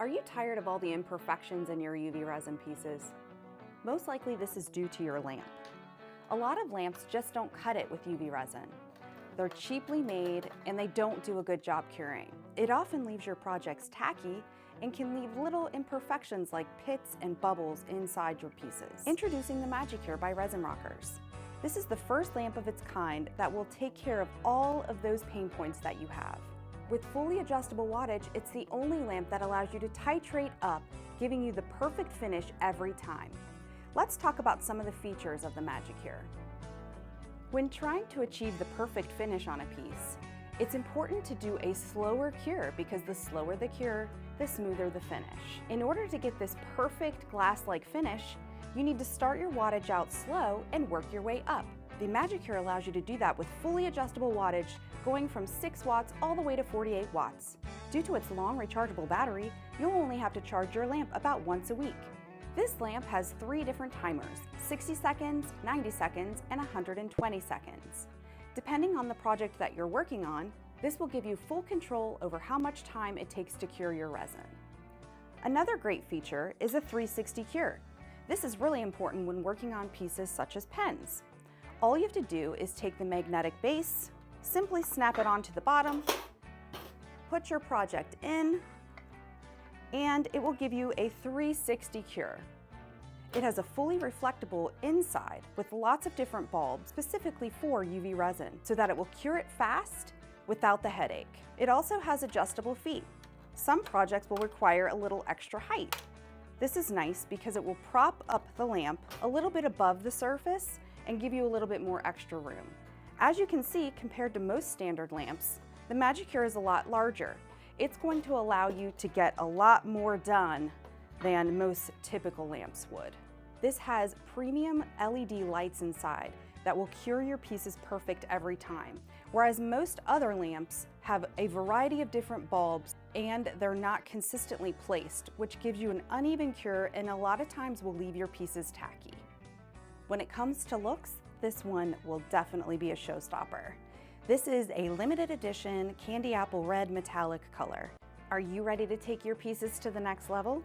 Are you tired of all the imperfections in your UV resin pieces? Most likely this is due to your lamp. A lot of lamps just don't cut it with UV resin. They're cheaply made and they don't do a good job curing. It often leaves your projects tacky and can leave little imperfections like pits and bubbles inside your pieces. Introducing the MagicCure by Resin Rockers. This is the first lamp of its kind that will take care of all of those pain points that you have. With fully adjustable wattage, it's the only lamp that allows you to titrate up, giving you the perfect finish every time. Let's talk about some of the features of the MagicCure. When trying to achieve the perfect finish on a piece, it's important to do a slower cure because the slower the cure, the smoother the finish. In order to get this perfect glass-like finish, you need to start your wattage out slow and work your way up. The MagicCure allows you to do that with fully adjustable wattage going from 6 watts all the way to 48 watts. Due to its long rechargeable battery, you'll only have to charge your lamp about once a week. This lamp has 3 different timers, 60 seconds, 90 seconds, and 120 seconds. Depending on the project that you're working on, this will give you full control over how much time it takes to cure your resin. Another great feature is a 360 cure. This is really important when working on pieces such as pens. All you have to do is take the magnetic base, simply snap it onto the bottom, put your project in, and it will give you a 360 cure. It has a fully reflectable inside with lots of different bulbs specifically for UV resin so that it will cure it fast without the headache. It also has adjustable feet. Some projects will require a little extra height. This is nice because it will prop up the lamp a little bit above the surface and give you a little bit more extra room. As you can see, compared to most standard lamps, the MagicCure is a lot larger. It's going to allow you to get a lot more done than most typical lamps would. This has premium LED lights inside that will cure your pieces perfect every time, whereas most other lamps have a variety of different bulbs and they're not consistently placed, which gives you an uneven cure and a lot of times will leave your pieces tacky. When it comes to looks, this one will definitely be a showstopper. This is a limited edition candy apple red metallic color. Are you ready to take your pieces to the next level?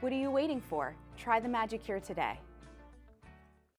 What are you waiting for? Try the MagicCure today.